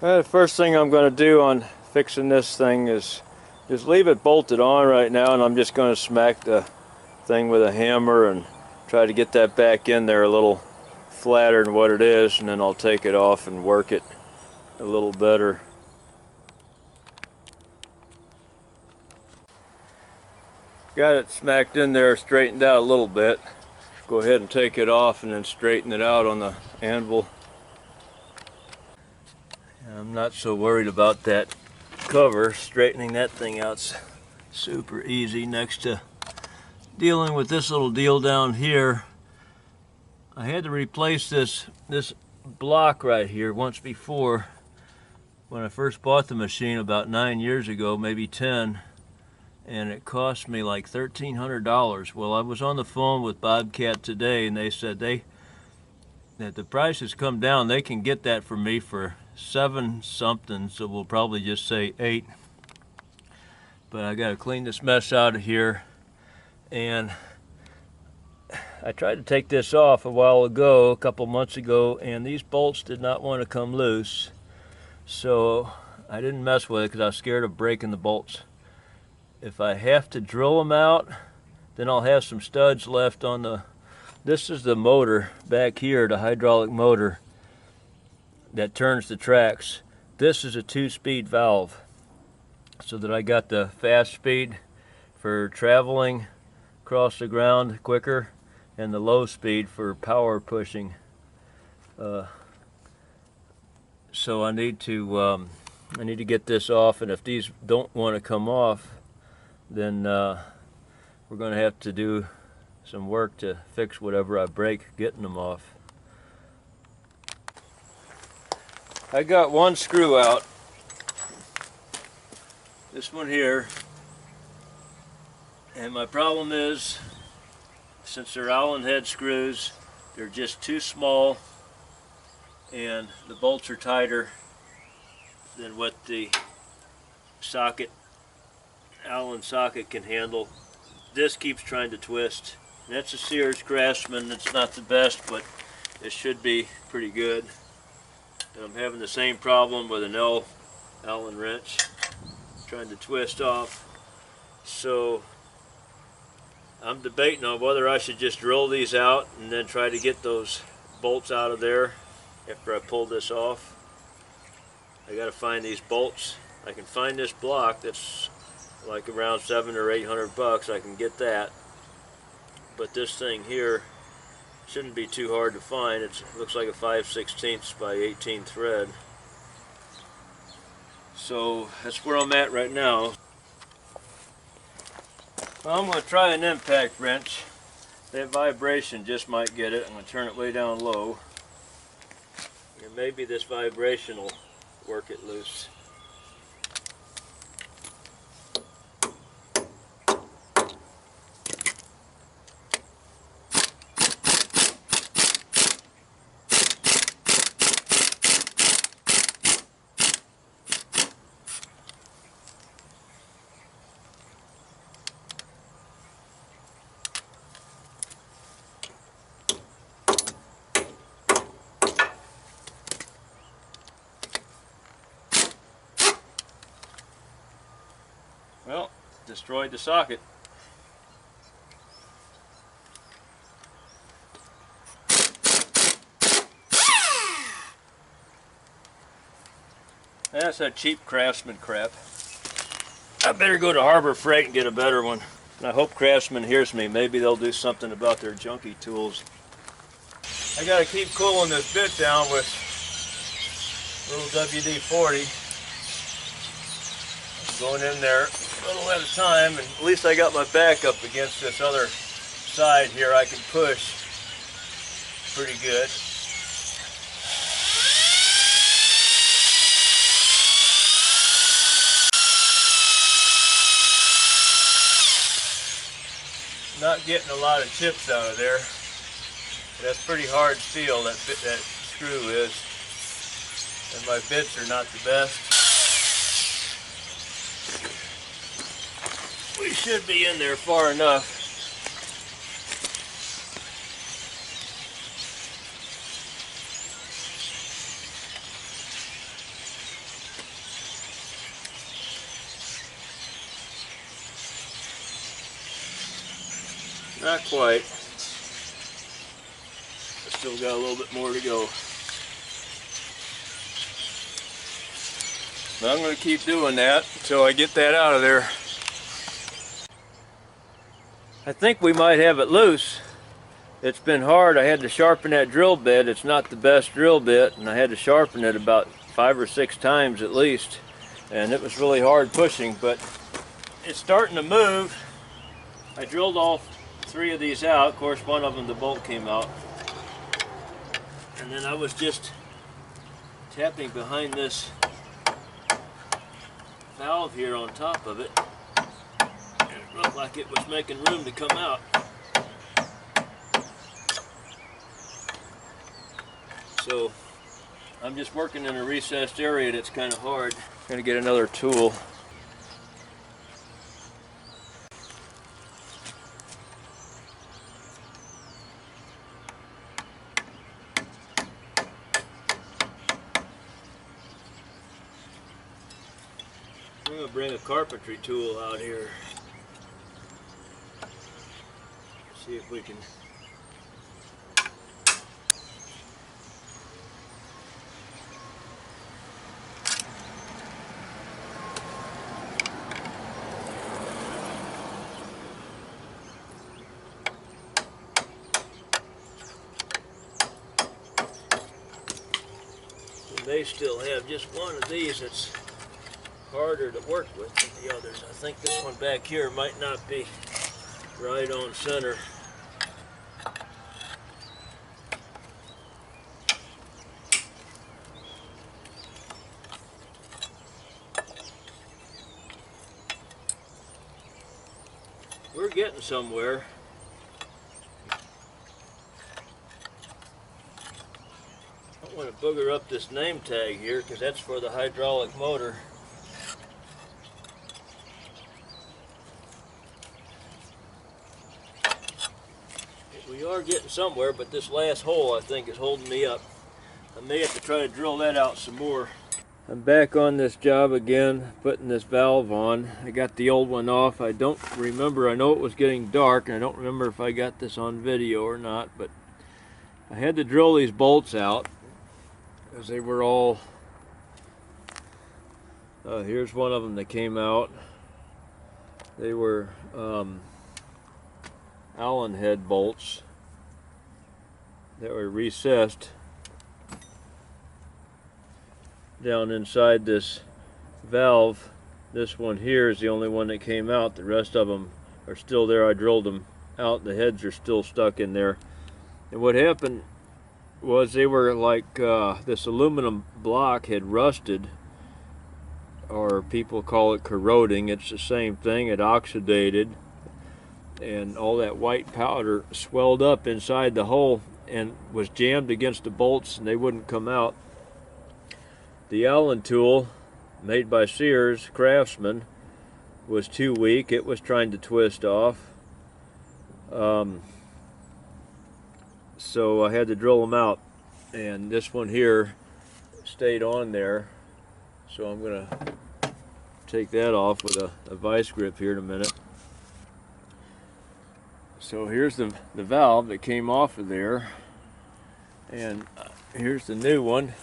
The first thing I'm going to do on fixing this thing is just leave it bolted on right now, and I'm just going to smack the thing with a hammer and try to get that back in there a little flatter than what it is, and then I'll take it off and work it a little better. Got it smacked in there, straightened out a little bit. Go ahead and take it off and then straighten it out on the anvil. I'm not so worried about that cover. Straightening that thing out's super easy next to dealing with this little deal down here. I had to replace this block right here once before when I first bought the machine about 9 years ago, maybe 10, and it cost me like $1,300. Well, I was on the phone with Bobcat today, and they said that the price has come down. They can get that for me for 7 something, so we'll probably just say 8. But I got to clean this mess out of here, and I tried to take this off a while ago, a couple months ago, and these bolts did not want to come loose, so I didn't mess with it because I was scared of breaking the bolts. If I have to drill them out, then I'll have some studs left on the, this is the motor back here, the hydraulic motor that turns the tracks. This is a 2-speed valve, so that I got the fast speed for traveling across the ground quicker and the low speed for power pushing. So I need to get this off, and if these don't want to come off, then we're going to have to do some work to fix whatever I break getting them off. I got one screw out, this one here, and my problem is, since they're Allen head screws, they're just too small, and the bolts are tighter than what the socket, Allen socket, can handle. This keeps trying to twist. And that's a Sears Craftsman. It's not the best, but it should be pretty good. And I'm having the same problem with an Allen wrench, trying to twist off. So I'm debating on whether I should just drill these out and then try to get those bolts out of there after I pull this off. I got to find these bolts. I can find this block that's like around $700 or $800. I can get that, but this thing here shouldn't be too hard to find. It looks like a 5/16 by 18 thread. So that's where I'm at right now. Well, I'm going to try an impact wrench. That vibration just might get it. I'm going to turn it way down low, and maybe this vibration will work it loose. Well, destroyed the socket. That's that cheap Craftsman crap. I better go to Harbor Freight and get a better one. And I hope Craftsman hears me. Maybe they'll do something about their junky tools. I gotta keep cooling this bit down with little WD-40. Going in there a little at a time, and at least I got my back up against this other side here. I can push pretty good. Not getting a lot of chips out of there. That's pretty hard steel, that screw is, and my bits are not the best. We should be in there far enough. Not quite. Still got a little bit more to go. But I'm going to keep doing that until I get that out of there. I think we might have it loose. It's been hard. I had to sharpen that drill bit. It's not the best drill bit, and I had to sharpen it about 5 or 6 times at least. And it was really hard pushing, but it's starting to move. I drilled all 3 of these out. Of course, one of them, the bolt came out. And then I was just tapping behind this valve here on top of it. And it looked like it was making room to come out. So I'm just working in a recessed area that's kind of hard. I'm going to get another tool. I'm going to bring a carpentry tool out here. See if we can they still have just one of these that's harder to work with than the others. I think this one back here might not be right on center. We're getting somewhere. I want to booger up this name tag here because that's for the hydraulic motor. We are getting somewhere, but this last hole I think is holding me up. I may have to try to drill that out some more. I'm back on this job again, putting this valve on. I got the old one off. I don't remember, I know it was getting dark, and I don't remember if I got this on video or not, but I had to drill these bolts out because they were all, here's one of them that came out. They were Allen head bolts that were recessed down inside this valve. This one here is the only one that came out. The rest of them are still there. I drilled them out. The heads are still stuck in there. And what happened was they were like this aluminum block had rusted, or people call it corroding. It's the same thing. It oxidated, and all that white powder swelled up inside the hole and was jammed against the bolts, and they wouldn't come out. The Allen tool, made by Sears Craftsman, was too weak. It was trying to twist off. So I had to drill them out, and this one here stayed on there. So I'm going to take that off with a vice grip here in a minute. So here's the valve that came off of there, and here's the new one.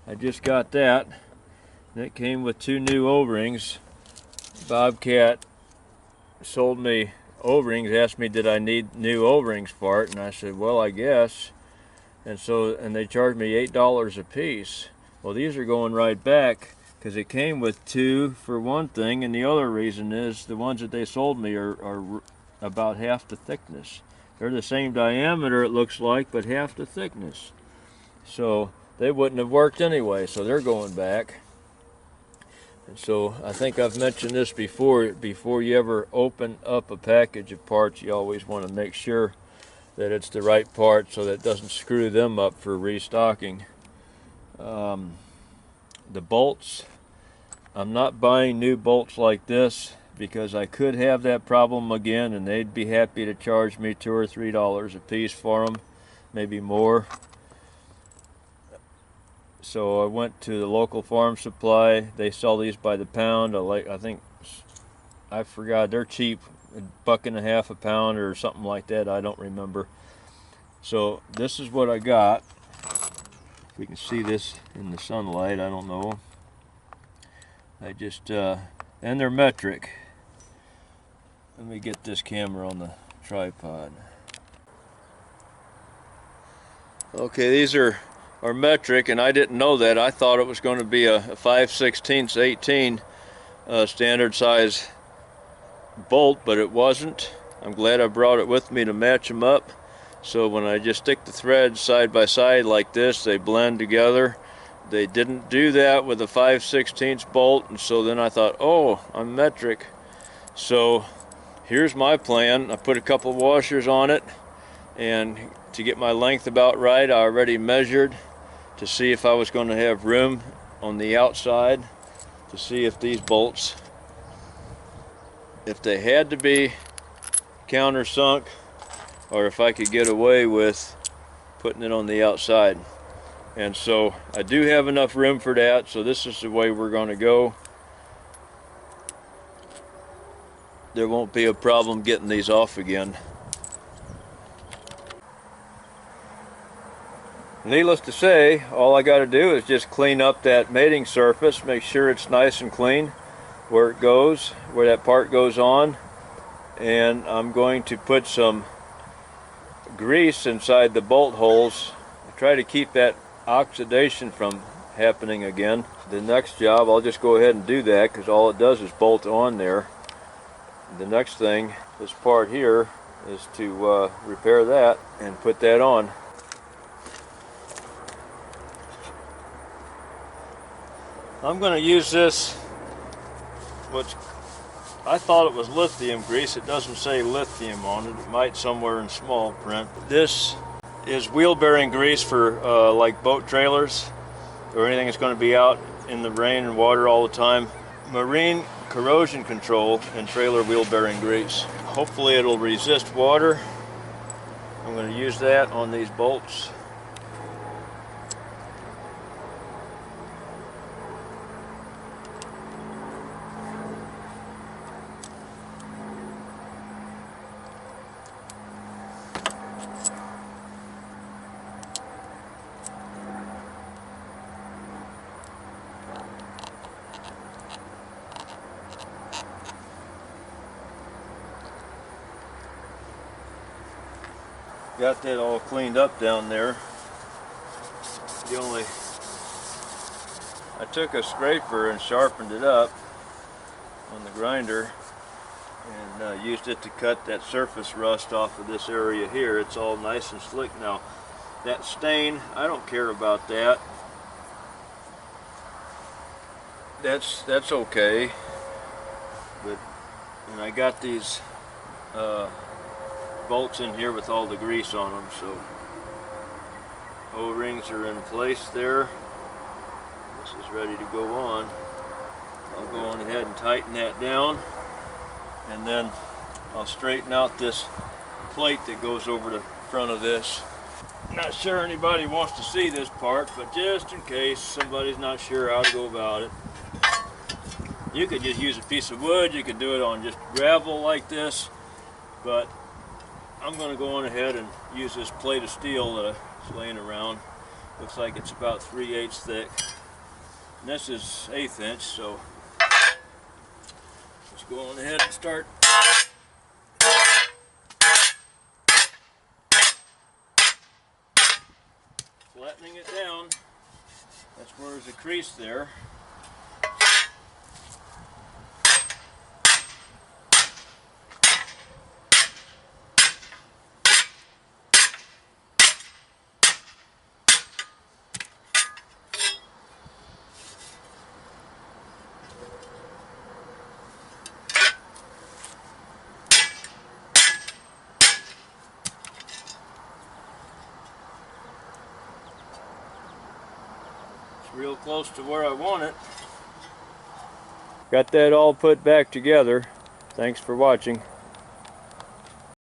I just got that, and it came with 2 new O-rings. Bobcat sold me O-rings, asked me did I need new O-rings for it, and I said, well, I guess. And they charged me $8 a piece. Well, these are going right back because it came with 2 for one thing, and the other reason is the ones that they sold me are about half the thickness. They're the same diameter, it looks like, but half the thickness. So they wouldn't have worked anyway, so they're going back. And so I think I've mentioned this before you ever open up a package of parts, you always want to make sure that it's the right part so that it doesn't screw them up for restocking. The bolts, I'm not buying new bolts like this because I could have that problem again, and they'd be happy to charge me $2 or $3 a piece for them, maybe more. So I went to the local farm supply. They sell these by the pound. I forgot, they're cheap $1.50 a pound or something like that. I don't remember. So this is what I got. If we can see this in the sunlight, I don't know. I just, and they're metric. Let me get this camera on the tripod. Okay, these are metric, and I didn't know that. I thought it was going to be a 5/16 18 standard size bolt, but it wasn't. I'm glad I brought it with me to match them up. So when I just stick the threads side by side like this, they blend together. They didn't do that with a 5/16 bolt, and so then I thought, oh, I'm metric. So here's my plan. I put a couple washers on it, and to get my length about right, I already measured to see if I was going to have room on the outside, to see if these bolts, if they had to be countersunk, or if I could get away with putting it on the outside. And so I do have enough room for that, so this is the way we're going to go. There won't be a problem getting these off again. Needless to say, all I got to do is just clean up that mating surface, make sure it's nice and clean where it goes, where that part goes on. And I'm going to put some grease inside the bolt holes. I try to keep that oxidation from happening again. The next job, I'll just go ahead and do that because all it does is bolt on there. The next thing, this part here, is to repair that and put that on. I'm going to use this, which I thought it was lithium grease. It doesn't say lithium on it. It might somewhere in small print. This is wheel bearing grease for like boat trailers or anything that's going to be out in the rain and water all the time. Marine corrosion control and trailer wheel bearing grease. Hopefully it'll resist water. I'm going to use that on these bolts. Got that all cleaned up down there. I took a scraper and sharpened it up on the grinder and used it to cut that surface rust off of this area here. It's all nice and slick now. That stain, I don't care about that. That's okay. But and I got these bolts in here with all the grease on them, so O-rings are in place there. This is ready to go on. I'll go on ahead and tighten that down, and then I'll straighten out this plate that goes over the front of this. Not sure anybody wants to see this part, but just in case somebody's not sure how to go about it. You could just use a piece of wood, you could do it on just gravel like this, but I'm going to go on ahead and use this plate of steel that's laying around. Looks like it's about 3/8 thick. And this is 1/8 inch, so let's go on ahead and start flattening it down. That's where there's a crease there. Real close to where I want it. Got that all put back together. Thanks for watching.